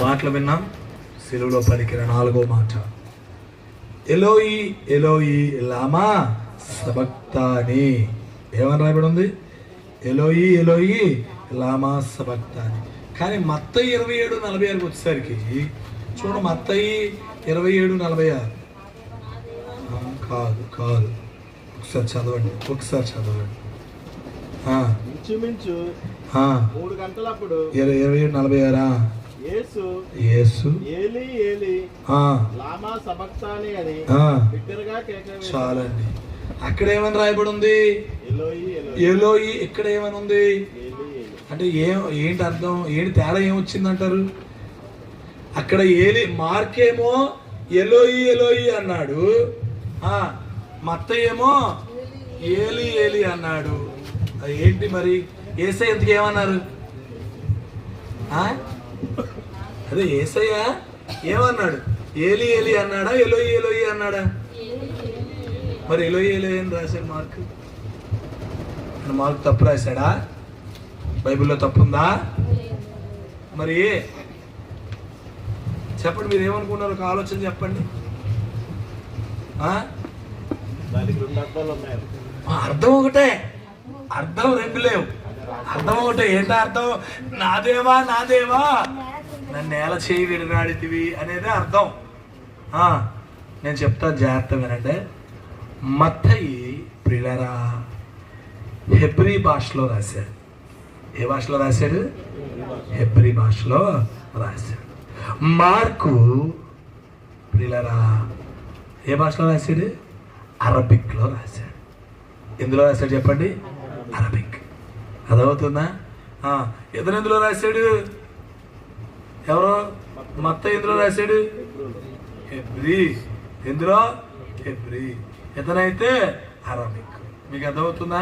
మాటలు విన్నాం. సిలువలో పలికిన 4వ మాట, ఎలోయి ఎలోయి లామా సబక్తాని. ఏమని రాయబడి ఉంది? ఎలోయి ఎలోయి లామా సబక్తాని. కానీ మత్తయి 27:46 వచ్చేసరికి చూడండి, మత్తయి 27:46 కాదు కాదు, ఒకసారి చదవండి. 3 గంటలప్పుడు 27:46 యేసు ఏలీ ఏలీ లామా సబక్తాని అని బిగ్గరగా కేకలు. చాలండి. అక్కడ ఏమని రాయబడి ఉంది? ఎలోయి. ఇక్కడ ఏమని ఉంది అంటే ఏంటి అర్థం? ఏంటి తేడా ఏమొచ్చిందంటారు? అక్కడ ఏలి మార్కేమో ఎలోయి ఎలోయి అన్నాడు, మత్తయేమో ఏలి ఏలి అన్నాడు. అది ఏంటి మరి? యేసయ్య ఎందుకు ఏమన్నారు? అదే యేసయ్య ఏమన్నాడు? ఏలి ఏలి అన్నాడా, ఎలోయి ఎలోయి అన్నాడా? మరి ఎలోయి ఎలోయి అని రాశాడు మార్క్. మార్క్ తప్పు రాశాడా? బైబిల్లో తప్పు ఉందా? మరి చెప్పండి, మీరు ఏమనుకున్నారు? ఒక ఆలోచన చెప్పండి. అర్థం ఒకటే, అర్థం రెండు లేవు. అర్థం ఒకటే. ఏంటో అర్థం? నాదేవా నాదేవా నన్ను నేల చేయి విడనాడితివి అనేది అర్థం. నేను చెప్తాను, జాగ్రత్త వినండి. మత్తయి ప్రియులారా హెబ్రీ భాషలో రాశాడు. ఏ భాషలో రాశాడు? హెబ్రీ భాషలో రాశాడు. మార్కు ప్రియులారా ఏ భాషలో రాశాడు? అరబిక్లో రాశాడు. ఎందులో రాశాడు చెప్పండి? అరబిక్. అదవుతుందా? ఇతను ఎందులో రాశాడు? ఎవరో మత్తయి ఎందులో రాశాడు? హెబ్రీ. ఎందులో? హెబ్రీ. ఇతనైతే అరబిక్. మీకు అర్థమవుతుందా?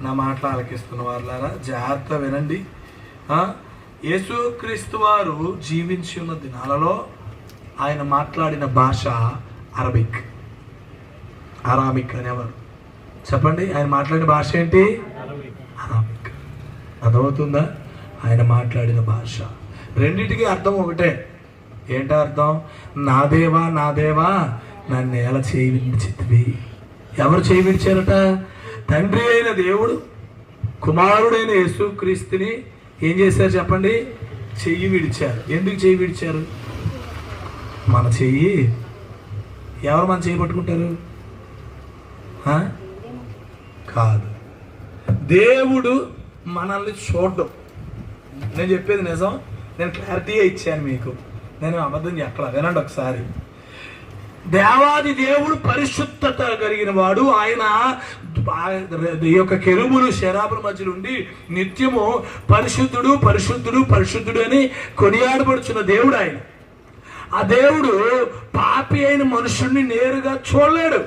నా మాటలు ఆలకిస్తున్న వారులారా జాగ్రత్త వినండి. యేసుక్రీస్తు వారు జీవించి ఉన్న దినాలలో ఆయన మాట్లాడిన భాష అరబిక్, అరామిక్ అనేవారు. చెప్పండి, ఆయన మాట్లాడిన భాష ఏంటి? అరామిక్. అర్థమవుతుందా? ఆయన మాట్లాడిన భాష. రెండింటికి అర్థం ఒకటే. ఏంటో అర్థం? నా దేవా నా దేవా నన్ను నేల చేయి విడిచితివి. ఎవరు చేయి విడిచారట? తండ్రి అయిన దేవుడు కుమారుడైన యేసుక్రీస్తుని ఏం చేశారు చెప్పండి? చెయ్యి విడిచారు. ఎందుకు చెయ్యి విడిచారు? మన చెయ్యి ఎవరు మన చెయ్యి పట్టుకుంటారు? కాదు, దేవుడు మనల్ని చూడడం. నేను చెప్పేది నిజం. నేను క్లారిటీగా ఇచ్చాను మీకు, నేను అబద్ధం చెప్పలా. వినండి ఒకసారి. దేవాది దేవుడు పరిశుద్ధత కలిగిన వాడు. ఆయన ఈ యొక్క కెరూబులు శరాబుల మధ్యలో ఉండి నిత్యము పరిశుద్ధుడు పరిశుద్ధుడు పరిశుద్ధుడు అని కొనియాడబడుచున్న దేవుడు ఆయన. ఆ దేవుడు పాపి అయిన మనుషుడిని నేరుగా చూడలేడు.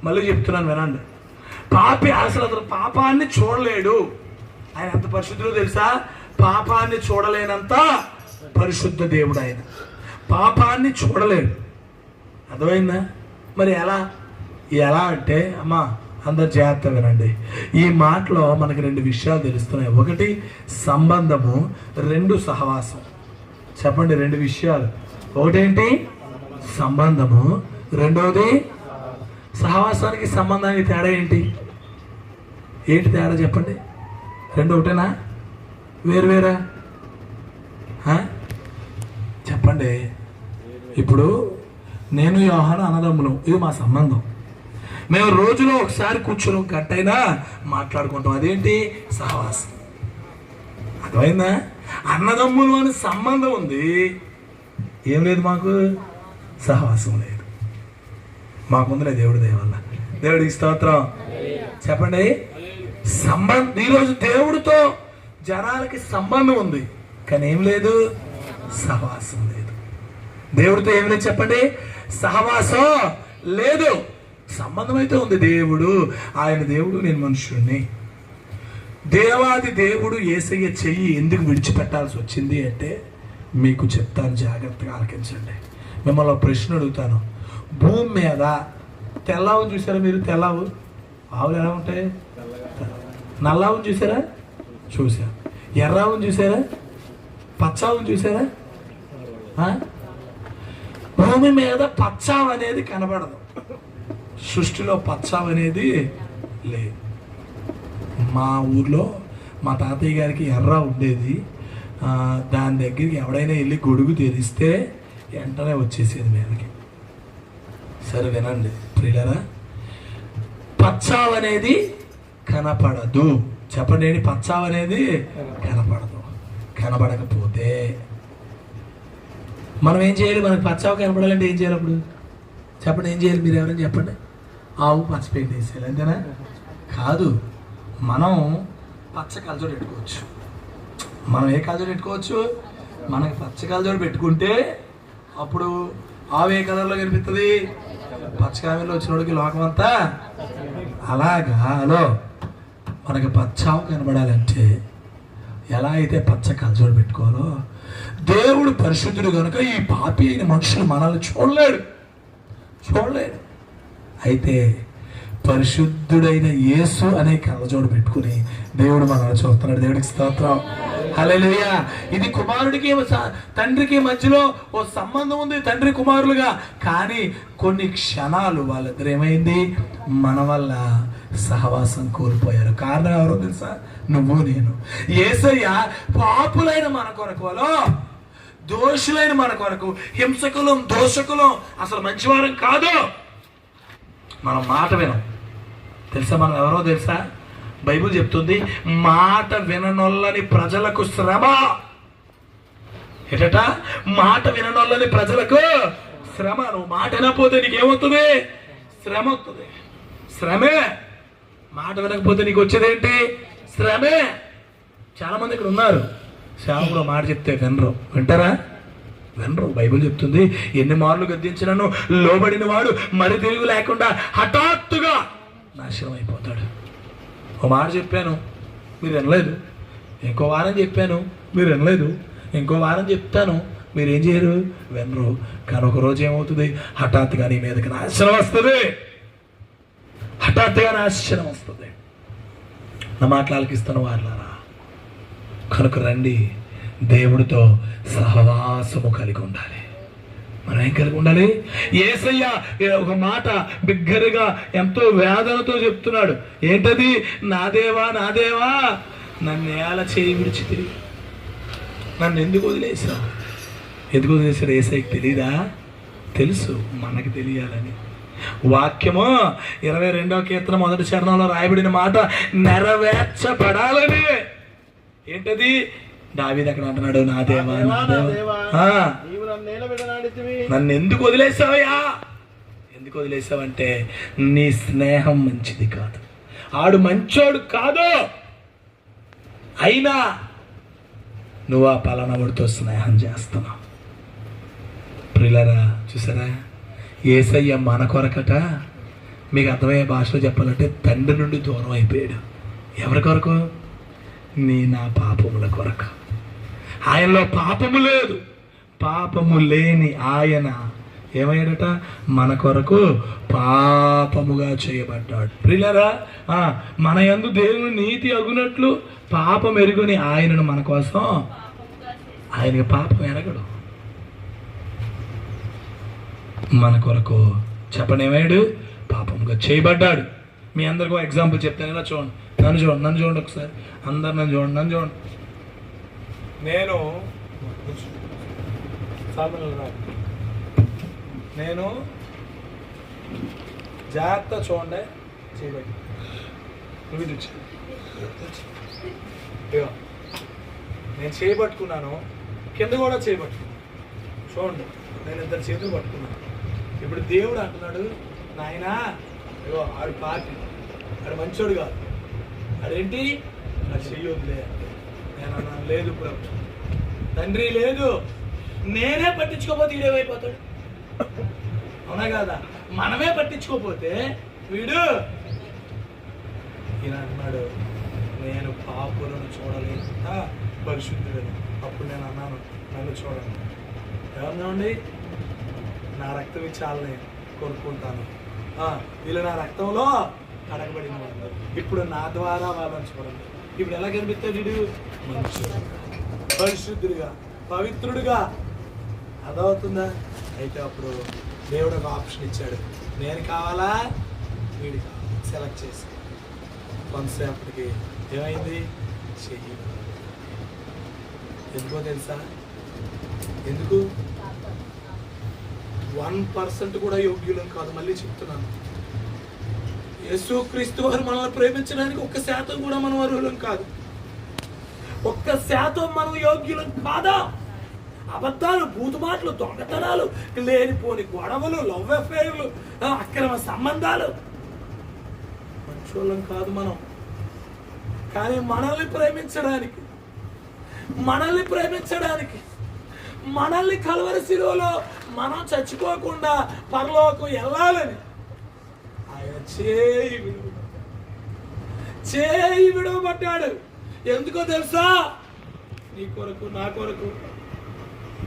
మళ్ళీ చెప్తున్నాను వినండి. పాపి అసలు పాపాన్ని చూడలేడు. ఆయన ఎంత పరిశుద్ధుడో తెలుసా? పాపాన్ని చూడలేనంత పరిశుద్ధ దేవుడు ఆయన. పాపాన్ని చూడలేడు. అర్థమైందా? మరి ఎలా అంటే అమ్మా అందరు జాగ్రత్త వినండి. ఈ మాటలో మనకి 2 విషయాలు తెలుస్తున్నాయి. ఒకటి సంబంధము, 2 సహవాసం. చెప్పండి, 2 విషయాలు. ఒకటేంటి? సంబంధము, రెండోది సహవాసానికి సంబంధానికి తేడా ఏంటి? ఏంటి తేడా చెప్పండి? 2 ఒకటేనా? వేరువేరా? చెప్పండి. ఇప్పుడు నేను యోహాను అన్నదమ్ములు, ఇది మా సంబంధం. మేము రోజులో ఒకసారి కూర్చొని గంటైనా మాట్లాడుకుంటాం. అదేంటి? సహవాసం. అర్థమైందా? అన్నదమ్ములు అని సంబంధం ఉంది, ఏం లేదు మాకు? సహవాసం లేదు. మాకుందిలే దేవుడి దయ వల్ల. దేవుడికి స్తోత్రం. చెప్పండి. ఈరోజు దేవుడితో జనాలకి సంబంధం ఉంది, కానీ ఏం లేదు? సహవాసం లేదు. దేవుడితో ఏం లేదు చెప్పండి? సహవాసం లేదు. సంబంధం అయితే ఉంది. దేవుడు ఆయన దేవుడు, నేను మనుషుడిని. దేవాది దేవుడు యేసయ్య చెయ్యి ఎందుకు విడిచిపెట్టాల్సి వచ్చింది అంటే మీకు చెప్తాను, జాగ్రత్తగా ఆలకించండి. మిమ్మల్ని ప్రశ్న అడుగుతాను. భూమి మీద తెల్లావును చూసారా మీరు? తెల్లావు ఆవులు ఎలా ఉంటాయి? నల్లావును చూసారా? చూసారు. ఎర్రావును చూసారా? పచ్చావును చూసారా? భూమి మీద పచ్చావ అనేది కనబడదు. సృష్టిలో పచ్చావ అనేది లేదు. మా ఊర్లో మా తాతయ్య గారికి ఎర్ర ఉండేది. దాని దగ్గరికి ఎవడైనా వెళ్ళి గొడుగు తెరిస్తే వెంటనే వచ్చేసేది మీదకి. సరే వినండి ప్రియులారా, పచ్చావ అనేది కనపడదు. చెప్పండి, ఏంటి పచ్చావ అనేది కనపడదు. కనబడకపోతే మనం ఏం చేయాలి? మనకు పచ్చావ కనపడాలంటే ఏం చేయాలి? అప్పుడు చెప్పండి, ఏం చేయాలి? మీరు ఎవరైనా చెప్పండి. ఆవు పచ్చ పెయింట్ వేసేయాలి అంతేనా? కాదు, మనం పచ్చ కలజోడు పెట్టుకోవచ్చు. మనం ఏ కలజోడు పెట్టుకోవచ్చు? మనకి పచ్చ కలజోడు పెట్టుకుంటే అప్పుడు ఆవు ఏ కలర్లో కనిపిస్తుంది? పచ్చ కామెల్లో వచ్చినోడికి లోకం అంతా. అలాగా హలో, మనకి పచ్చావు కనబడాలంటే ఎలా అయితే పచ్చ కలజోడు పెట్టుకోవాలో, దేవుడు పరిశుద్ధుడు కనుక ఈ పాపి అయిన మనుషులు మనల్ని చూడలేడు. అయితే పరిశుద్ధుడైన యేసు అనే కలజోడు పెట్టుకుని దేవుడు మనల్ని చూస్తున్నాడు. దేవుడికి స్తోత్రం, హల్లెలూయా. ఇది కుమారుడికి తండ్రికి మధ్యలో ఓ సంబంధం ఉంది, తండ్రి కుమారులుగా. కానీ కొన్ని క్షణాలు వాళ్ళిద్దరు ఏమైంది? మన వల్ల సహవాసం కోల్పోయారు. కారణం ఎవరో తెలుసా? నువ్వు నేను. యేసయ్య పాపులైన మన కొరకు, దోషులైన మన కొరకు, హింసకులం దోషకులం అసలు మంచివారం కాదు. మనం మాట వినం తెలుసా? మనం ఎవరో తెలుసా? బైబిల్ చెప్తుంది, మాట విననొల్లని ప్రజలకు శ్రమ. ఏటట? మాట విననొల్లని ప్రజలకు శ్రమ. నువ్వు మాట వినకపోతే నీకేమవుతుంది? శ్రమ వస్తుంది. శ్రమే. మాట వినకపోతే నీకు వచ్చేదేంటి? శ్రమే. చాలా మంది ఇక్కడ ఉన్నారు, సేవకుడు మాట చెప్తే వినరు. వింటారా? వినరు. బైబిల్ చెప్తుంది, ఎన్ని మార్లు గద్దించినను లోబడిన వాడు మరి తిరుగు లేకుండా హఠాత్తుగా నాశనం అయిపోతాడు. ఒక మాట చెప్పాను, మీరు వినలేదు. ఇంకో వారం చెప్పాను, మీరు వినలేదు. ఇంకో వారం చెప్తాను, మీరు ఏం చేయరు? వినరు. కానీ ఒకరోజు ఏమవుతుంది? హఠాత్తుగా నీ మీదకి నాశనం వస్తుంది. హఠాత్తుగా నాశనం వస్తుంది. నా మాటలు ఆలకిస్తున్న వారులారా, కనుక రండి, దేవుడితో సహవాసము కలిగి ఉండాలి. మనం ఏం కలిగి ఉండాలి? యేసయ్య ఒక మాట బిగ్గరగా ఎంతో వేదనతో చెప్తున్నాడు. ఏంటది? నా దేవా, నా దేవా, నన్ను ఎలా చేయి విడిచి తిరిగి నన్ను ఎందుకు వదిలేసావు? ఎందుకు వదిలేసాడు? యేసయ్యకి తెలీదా? తెలుసు, మనకి తెలియాలని. వాక్యము 22వ కీర్తన 1వ చరణంలో రాయబడిన మాట నెరవేర్చబడాలని. ఏంటది? దావీదు అక్కడ అంటున్నాడు, నా దేవా, నా దేవా, నన్ను ఎందుకు వదిలేసావయ్యా? ఎందుకు వదిలేసావంటే నీ స్నేహం మంచిది కాదు, ఆడు మంచోడు కాదు, అయినా నువ్వు ఆ పలానావాడితో స్నేహం చేస్తున్నావు. ప్రియులారా, చూసారా? యేసయ్య మన కొరకట, మీకు అర్థమయ్యే భాషలో చెప్పాలంటే తండ్రి నుండి దూరం అయిపోయాడు. ఎవరి కొరకు? నా పాపముల కొరకు. ఆయనలో పాపము లేదు. పాపము లేని ఆయన ఏమయ్యాడట? మన కొరకు పాపముగా చేయబడ్డాడు. ప్రియులారా, మన యందు దేవుని నీతి అగునట్లు పాపం ఎరుగుని ఆయనను మన కోసం, ఆయనకి పాపం ఎరగడు, మన కొరకు చెప్పండి ఏమయ్యాడు? పాపంగా చేయబడ్డాడు. మీ అందరికీ ఎగ్జాంపుల్ చెప్తాను. ఇలా చూడండి, నన్ను చూడండి ఒకసారి. అందరు నన్ను చూడండి. నేను జాగ్రత్త చూడండి, చేయబట్టి నేను చేయబట్టుకున్నాను, కింద కూడా చేయబట్టుకున్నాను. చూడండి, నేను 2 చేతులు పట్టుకున్నాను. ఇప్పుడు దేవుడు అంటున్నాడు, నాయనా ఇగో ఆడు పాపి, ఆడు మంచోడు కాదు, అదేంటి అది చెయ్యొద్దులే అంటే నేను అన్నాను, లేదు ప్రభు, తండ్రి లేదు, నేనే పట్టించుకోకపోతే వీడేమైపోతాడు? అవునా కాదా? మనమే పట్టించుకోకపోతే వీడు ఈయన అంటున్నాడు, నేను పాపులను చూడలేక పరిశుద్ధుడని. అప్పుడు నేను అన్నాను, నన్ను చూడండి. ఏమన్నాండి? నా రక్తం ఇచ్చాలని కోరుకుంటాను, వీళ్ళు నా రక్తంలో కడగబడిన వాళ్ళు. ఇప్పుడు నా ద్వారా వాళ్ళని చూడండి. ఇప్పుడు ఎలా కనిపిస్తాడు వీడు? మనుషుడు, పరిశుద్ధుడిగా, పవిత్రుడిగా. అదవుతుందా? అయితే అప్పుడు దేవుడు ఒక ఆప్షన్ ఇచ్చాడు, నేను కావాలా వీడి కావాలా, సెలెక్ట్ చేసి కొంతసేపటికి ఏమైంది, చెయ్యి. ఎందుకో తెలుసా? ఎందుకు? 1% కూడా యోగ్యులం కాదు. మళ్ళీ చెప్తున్నాను, యేసుక్రీస్తు వారు మనల్ని ప్రేమించడానికి 1% కూడా మనం అర్హులం కాదు. 1% మనం యోగ్యులం కాదా? అబద్ధాలు, బూతుమాటలు, దొంగతనాలు, లేనిపోని గొడవలు, లవ్ అఫైర్లు, అక్రమ సంబంధాలు, మంచోళ్ళం కాదు మనం. కానీ మనల్ని ప్రేమించడానికి, మనల్ని కల్వరి శిలువలో మనం చచ్చిపోకుండా పరలోకం వెళ్ళాలని ఆయన చేయి విడవబడ్డాడు. ఎందుకో తెలుసా? నీ కొరకు, నా కొరకు.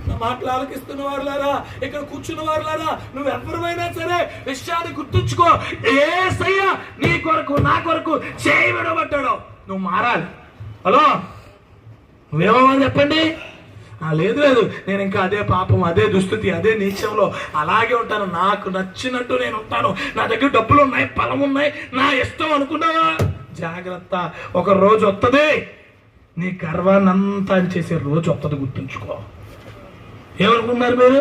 నా మాటలు ఆలకిస్తున్న వారులారా, ఇక్కడ కూర్చున్న వారులారా, నువ్వెవరైనా సరే విషయాన్ని గుర్తుంచుకో, యేసయ్య నీ కొరకు, నా కొరకు చేయి విడవబడ్డాడు. నువ్వు మారాలి. హలో, నువ్వేమని చెప్పండి? లేదు నేను ఇంకా అదే పాపం, అదే దుస్థితి, అదే నీచంలో అలాగే ఉంటాను, నాకు నచ్చినట్టు నేను ఉంటాను, నా దగ్గర డబ్బులు ఉన్నాయి, బలం ఉన్నాయి, నా ఇష్టం అనుకున్నావా? జాగ్రత్త, ఒక రోజు వస్తుంది నీ గర్వాన్ని అంతా చేసే రోజు వస్తుంది, గుర్తుంచుకో. ఏమనుకున్నారు మీరు?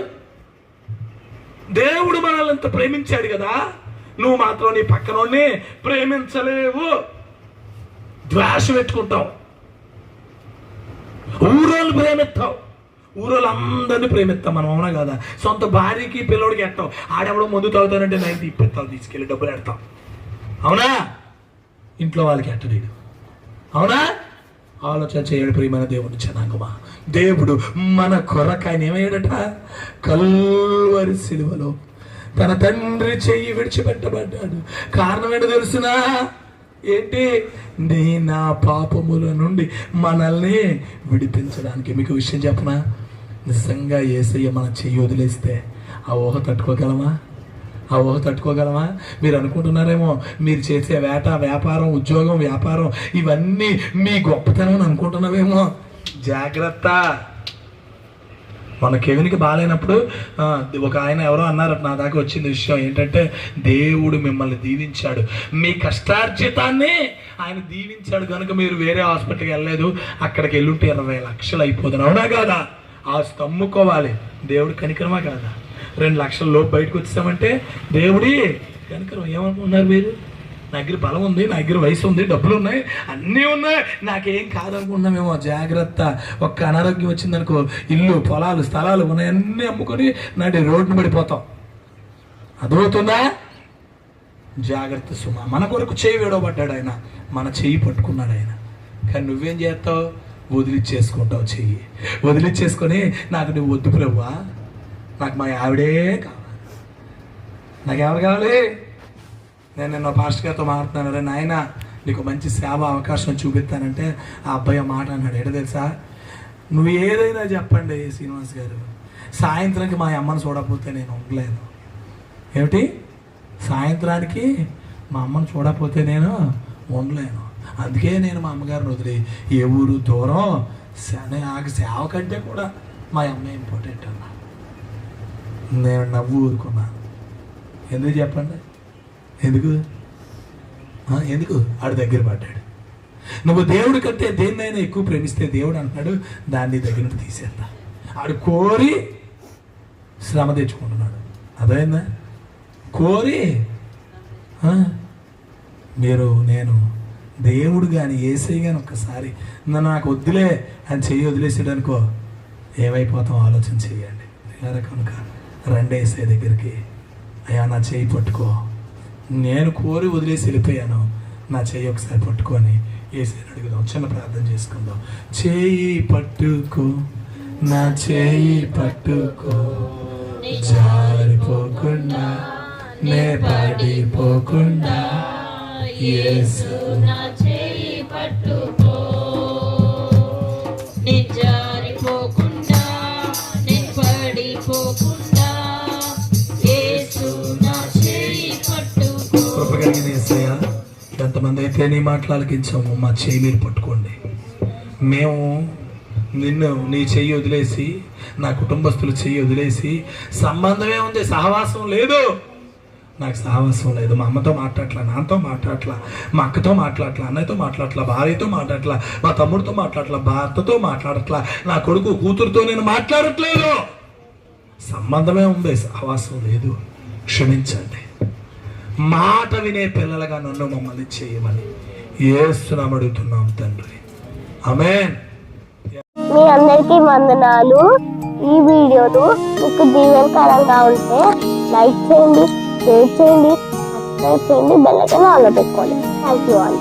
దేవుడు మనల్ని ఎంత ప్రేమించాడు కదా, నువ్వు మాత్రం నీ పక్కనోడిని ప్రేమించలేవు, ద్వేషం పెట్టుకుంటావు. ఊరోళ్ళు ప్రేమిస్తావు, ఊరోళ్ళు అందరినీ ప్రేమిస్తాం మనం, అవునా కదా? సొంత భార్యకి పిల్లోడికి ఎత్తావు, ఆడెవడో ముందు తాగుతానంటే 90 ఇప్పిస్తావు, తీసుకెళ్ళి డబ్బులు ఎడతావు, అవునా? ఇంట్లో వాళ్ళకి ఎట్టడీడు, అవునా? ఆలోచన చేయడు ప్రియమైన దేవుని జనాంగమా. దేవుడు మన కొరకు ఆయన ఏమయ్యాడట? కల్వరి సిలువలో తన తండ్రి చెయ్యి విడిచిపెట్టబడ్డాడు. కారణం ఏంటో తెలుసునా? ఏంటి? నా పాపముల నుండి మనల్ని విడిపించడానికి. మీకు విషయం చెప్పనా? నిజంగా యేసయ్య మన చెయ్యి వదిలేస్తే ఆ ఊహ తట్టుకోగలమా? మీరు అనుకుంటున్నారేమో మీరు చేసే వ్యాపారం, ఉద్యోగం, వ్యాపారం ఇవన్నీ మీ గొప్పతనం అనుకుంటున్నావేమో. జాగ్రత్త. మన కెవినికి బాగాలేనప్పుడు ఒక ఆయన ఎవరో అన్నారు, నా దాకా వచ్చింది విషయం ఏంటంటే, దేవుడు మిమ్మల్ని దీవించాడు, మీ కష్టార్జితాన్ని ఆయన దీవించాడు కనుక మీరు వేరే హాస్పిటల్కి వెళ్ళలేదు, అక్కడికి వెళ్ళుంటే 20 లక్షలు అయిపోతుంది, అవునా కాదా? ఆ అమ్ముకోవాలి. దేవుడు కనికరమా కాదా? 2 లక్షల లోపు బయటకు వచ్చామంటే దేవుడి కనికరం. ఏమనుకుంటున్నారు మీరు? నా దగ్గర బలం ఉంది, నా దగ్గర వయసు ఉంది, డబ్బులు ఉన్నాయి, అన్నీ ఉన్నాయి, నాకేం కాదనుకుంటున్నామేమో. జాగ్రత్త. ఒక్క అనారోగ్యం వచ్చిందనుకో, ఇల్లు, పొలాలు, స్థలాలు ఉన్నాయన్నీ అమ్ముకొని నాటి రోడ్డును పడిపోతాం. అర్థమవుతుందా? జాగ్రత్త సుమా. మన కొరకు చేయి విడవబడ్డాడు ఆయన, మన చెయ్యి పట్టుకున్నాడు ఆయన. కానీ నువ్వేం చేస్తావు? వదిలిచ్చేసుకుంటావు. చెయ్యి వదిలిచ్చేసుకొని, నాకు నువ్వు వద్దు ప్రభువా, నాకు మా ఆవిడే కావాలి, నాకెవరు కావాలి? నేను నిన్న పాస్టర్ గారితో మాట్లాడుతున్నాను, రే నాయన నీకు మంచి సేవ అవకాశం చూపిస్తానంటే ఆ అబ్బాయి మాట అన్నాడు. ఏంటో తెలుసా? నువ్వు ఏదైనా చెప్పండి శ్రీనివాస్ గారు, సాయంత్రానికి మా అమ్మని చూడకపోతే నేను ఉండలేను. ఏమిటి? సాయంత్రానికి మా అమ్మని చూడకపోతే నేను ఉండలేను. అందుకే నేను మా అమ్మగారిని వదిలి ఏ ఊరు దూరం, నాకు సేవ కంటే కూడా మా అమ్మ ఇంపార్టెంట్ అన్నా. నేను నవ్వు ఊరుకున్నాను. ఎందుకు చెప్పండి? ఎందుకు ఆడు దగ్గర పడ్డాడు. నువ్వు దేవుడి కంటే దేన్నైనా ఎక్కువ ప్రేమిస్తే దేవుడు అంటున్నాడు, దాన్ని దగ్గర నుండి తీసేద్దా. ఆడు కోరి శ్రమ తెచ్చుకుంటున్నాడు. అదేందా? కోరి నేను దేవుడు కానీ యేసయ్య కానీ ఒక్కసారి నాకు వద్దులే అని చెయ్యి వదిలేసాడు అనుకో, ఏమైపోతాం ఆలోచన చెయ్యండి. కనుక రండి యేసయ్య దగ్గరికి. అయ్యా నా చెయ్యి పట్టుకో, నేను కోరి వదిలేసి వెళ్ళిపోయాను, నా చెయ్యి ఒకసారి పట్టుకొని యేసయ్యని అడుగుదాం. చిన్న ప్రార్థన చేసుకుందాం. చెయ్యి పట్టుకో, నా చెయ్యి పట్టుకో, జారిపోకుండా నే పడిపోకుండా, యేసు నా చెయ్యి పట్టుకో, నే జారిపోకుండా నే పడిపోకుండా, యేసు నా చెయ్యి పట్టుకో. కృప కలిగిన యేసయ్య, ఎంతమంది అయితే నీ మాటలు ఆలకించాము, మా చెయ్యి మీరు పట్టుకోండి. మేము నిన్ను నీ చెయ్యి వదిలేసి, నా కుటుంబస్తులు చెయ్యి వదిలేసి సంబంధమే ఉంది, సహవాసం లేదు. నాకు సహవాసం లేదు. మా అమ్మతో మాట్లాడట్లా, నాన్నతో మాట్లాడట్లా, మా అక్కతో మాట్లాడట్లా, అన్నయ్యతో మాట్లాడట్లా, భార్యతో మాట్లాడట్లా, మా తమ్ముడితో మాట్లాడట్లా, భర్తతో మాట్లాడట్లా, నా కొడుకు కూతురుతో నేను మాట్లాడట్లేదు. సంబంధమే ఉంది, సహవాసం లేదు. క్షమించండి. మాట వినే పిల్లలుగా నన్ను మమ్మల్ని చేయమని యేసునామమున అడుగుతున్నాం తండ్రి. ఆమేన్. మీ అందరికీ వందనాలు. ఈ వీడియోలు మీకు దీవెనకరంగా ఉంటే లైక్ చేయండి, షేర్ చేయండి, సబ్స్క్రైబ్ చేయండి, బెల్ ఐకాన్ ఆన్లో పెట్టుకోండి. Thank you all.